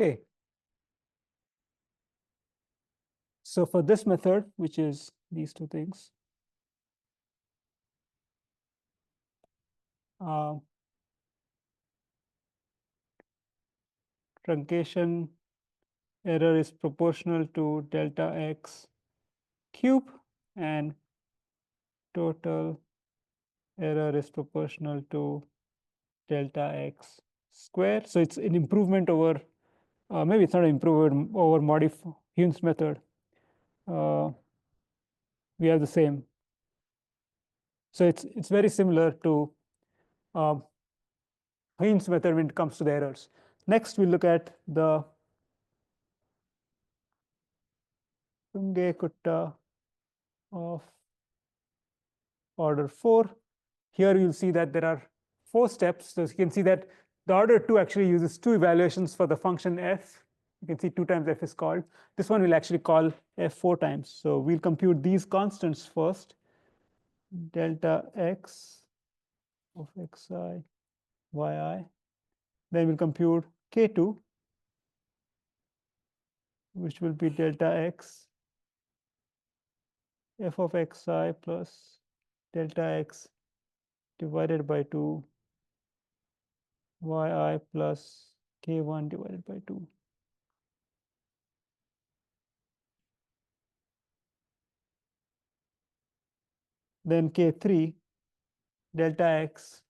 Okay. So for this method, which is these two things, truncation error is proportional to delta x cube, and total error is proportional to delta x square. So it's an improvement over, maybe it's not an improvement over Hume's method. We have the same. So it's very similar to Hume's method when it comes to the errors. Next, we look at the Runge Kutta of order 4. Here you'll see that there are 4 steps. So you can see that the order 2 actually uses 2 evaluations for the function f. You can see 2 times f is called. This one will actually call f 4 times. So we'll compute these constants first. Delta x of xi, yi. Then we'll compute k2, which will be delta x f of xi plus delta x divided by 2 yi plus k1 divided by 2. Then k3 delta x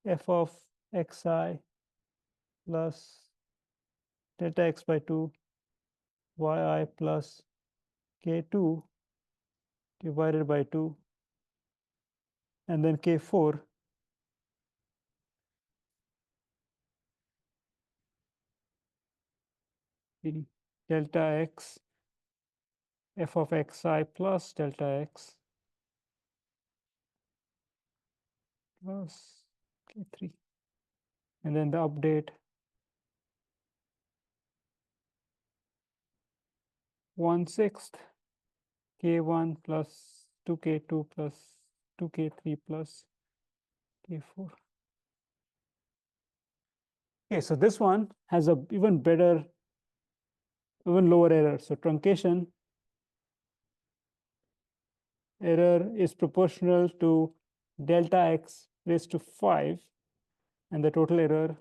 f of xi plus delta x by 2 yi plus k2 divided by 2, and then k4 delta x f of xi plus delta x plus k3, and then the update 1/6 k1 plus 2k2 plus 2k3 plus k4. Okay, so this one has a even lower error. So truncation error is proportional to delta x raised to 5, and the total error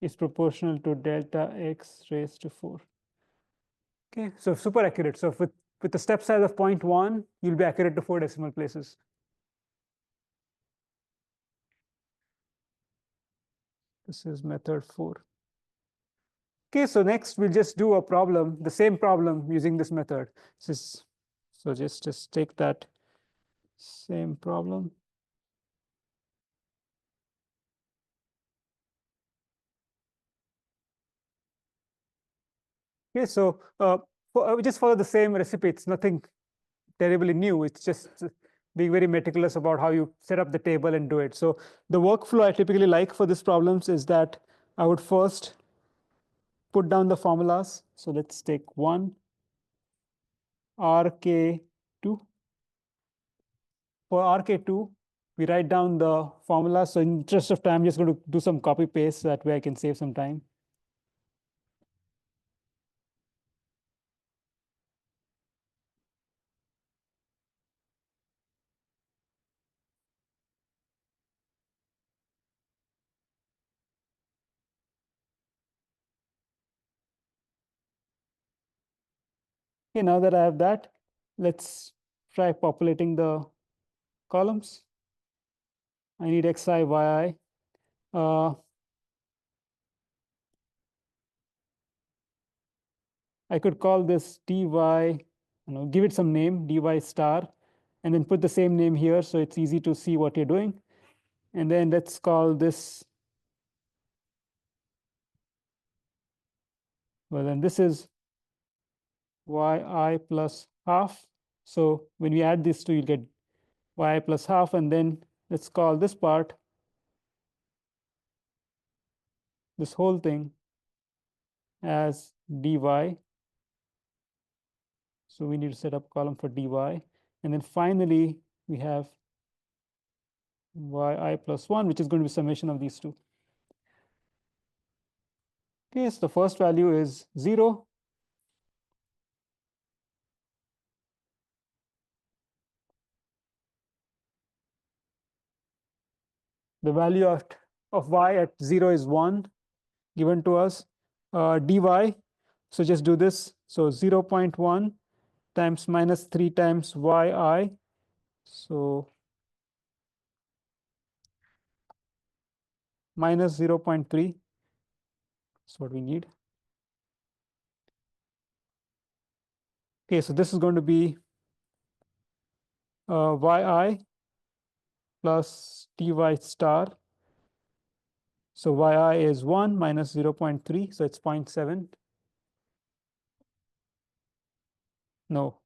is proportional to delta x raised to 4. Okay, so super accurate. So with the step size of 0.1, you'll be accurate to 4 decimal places. This is method 4. Okay, so next we'll just do a problem, the same problem using this method. So just take that same problem. Okay, so we just follow the same recipe. It's nothing terribly new. It's just being very meticulous about how you set up the table and do it. So the workflow I typically like for these problems is that I would first put down the formulas. So let's take 1 RK2. For RK2, we write down the formula. So in interest of time, I'm just going to do some copy paste. So that way I can save some time. Okay, now that I have that, let's try populating the columns. I need xi, yi. I could call this dy, give it some name, dy star, and then put the same name here so it's easy to see what you're doing. And then let's call this, well, then this is yi plus half. So when we add these two, you'll get yi plus half, and then let's call this part, this whole thing, as dy. So we need to set up a column for dy. And then finally, we have yi plus 1, which is going to be summation of these two. Okay, so the first value is 0. The value of y at 0 is 1 given to us. Dy, so just do this. So 0.1 times minus 3 times yi. So minus 0.3 is what we need. Okay, so this is going to be yi plus dy star. So yi is 1 minus 0.3, so it's 0.7. No,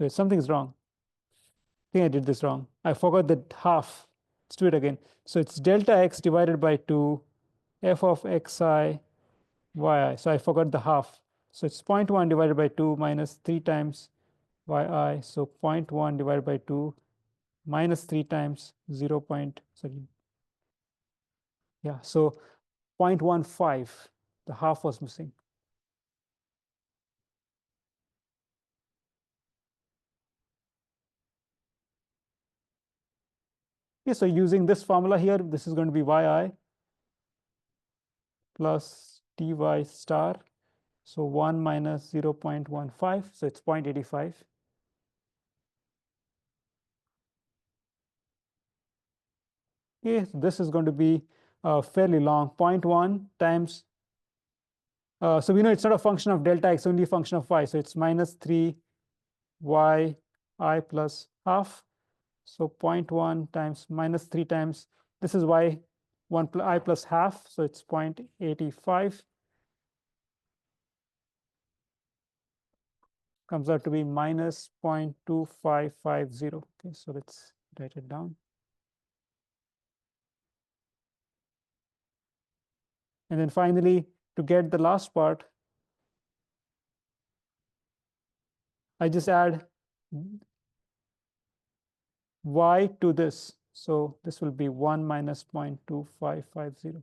something's wrong. I think I did this wrong. I forgot that half. Let's do it again. So it's delta x divided by 2 f of xi yi. So I forgot the half. So it's 0.1 divided by 2 minus 3 times yi. So 0.1 divided by 2 minus 3 times 0. Sorry. Yeah, so 0.15. The half was missing. Okay, so using this formula here, this is going to be yi plus dy star. So 1 minus 0.15, so it's 0.85. Okay, so this is going to be fairly long. 0.1 times, so we know it's not a function of delta x, only a function of y. So it's minus 3 y I plus half. So 0.1 times minus 3 times, this is y 1 I plus half. So it's 0.85. Comes out to be minus 0.2550. Okay, so let's write it down. And then finally, to get the last part, I just add y to this. So this will be 1 minus 0.2550.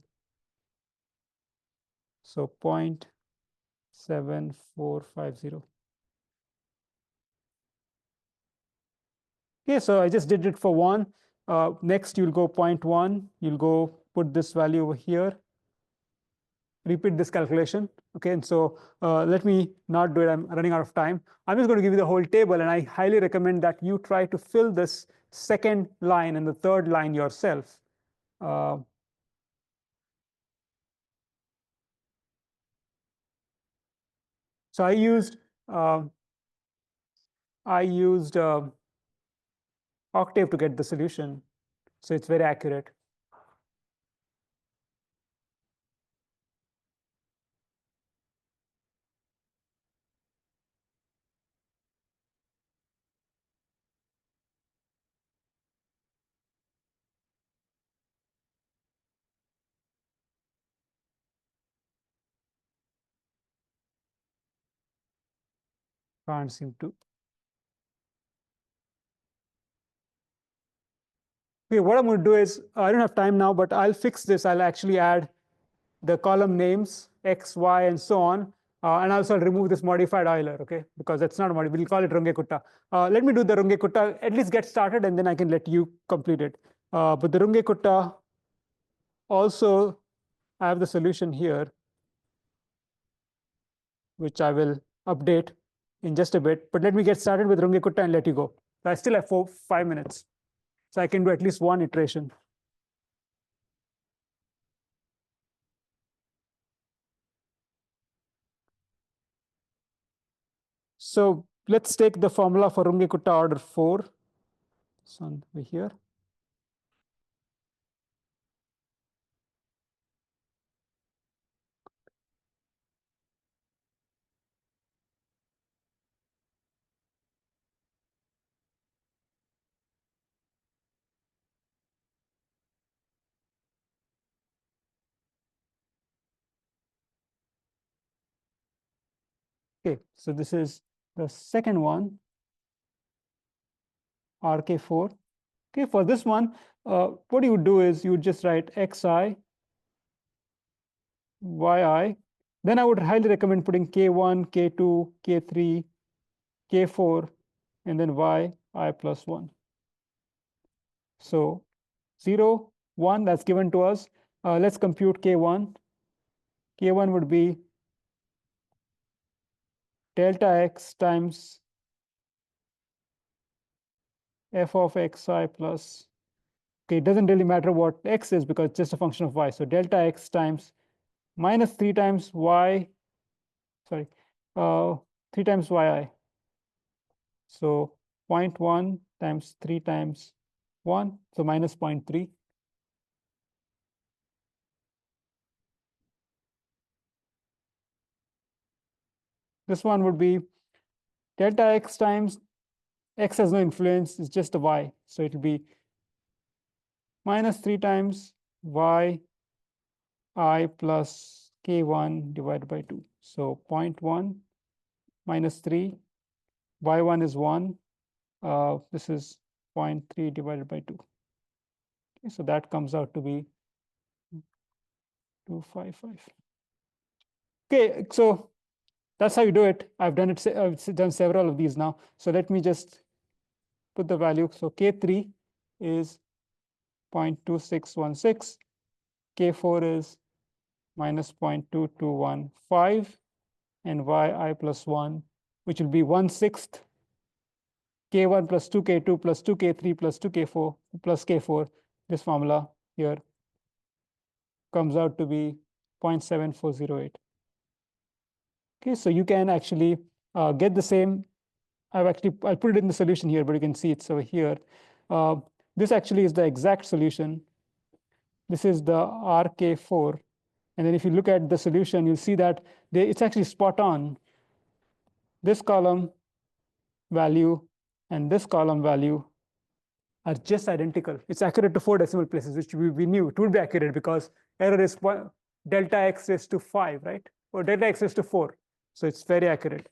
So 0.7450. Okay, so I just did it for 1. Next, you'll go 0.1. You'll go put this value over here. Repeat this calculation. Okay, and so let me not do it. I'm running out of time. I'm just going to give you the whole table, and I highly recommend that you try to fill this second line and the third line yourself. So I used Octave to get the solution, so it's very accurate. Can't seem to. Okay, what I'm going to do is, I don't have time now, but I'll fix this. I'll actually add the column names, X, Y, and so on. And also I'll remove this modified Euler, okay? Because that's not a modified. We'll call it Runge Kutta. Let me do the Runge Kutta, at least get started, and then I can let you complete it. But the Runge Kutta, also, I have the solution here, which I will update in just a bit. But let me get started with Runge Kutta and let you go. So I still have 5 minutes. So I can do at least one iteration. So let's take the formula for Runge Kutta order 4. This one over here. Okay, so this is the second one, RK4. Okay, for this one, what you would do is you would just write xi, yi. Then I would highly recommend putting k1, k2, k3, k4, and then yi plus 1. So 0, 1, that's given to us. Let's compute k1. K1 would be delta x times f of xi plus, okay, it doesn't really matter what x is because it's just a function of y. So delta x times minus 3 times y, sorry, 3 times yi. So 0.1 times 3 times 1, so minus 0.3. This one would be delta x times, x has no influence, it's just a y. So it will be minus 3 times y I plus k1 divided by 2. So 0.1 minus 3, y1 is 1. This is 0.3 divided by 2. Okay, so that comes out to be 255. Okay, so that's how you do it. I've done it. I've done several of these now. So let me just put the value. So k3 is 0.2616. K4 is minus 0.2215, and yi plus 1, which will be 1/6 k1 plus 2k2 plus 2k3 plus 2k4 plus k4. This formula here comes out to be 0.7408. Okay, so you can actually get the same. I'll put it in the solution here, but you can see it's over here. This actually is the exact solution. This is the RK4. And then if you look at the solution, you'll see that it's actually spot on. This column value and this column value are just identical. It's accurate to 4 decimal places, which we knew it would be accurate because error is delta x raised to 5, right? Or delta x raised to 4. So it's very accurate.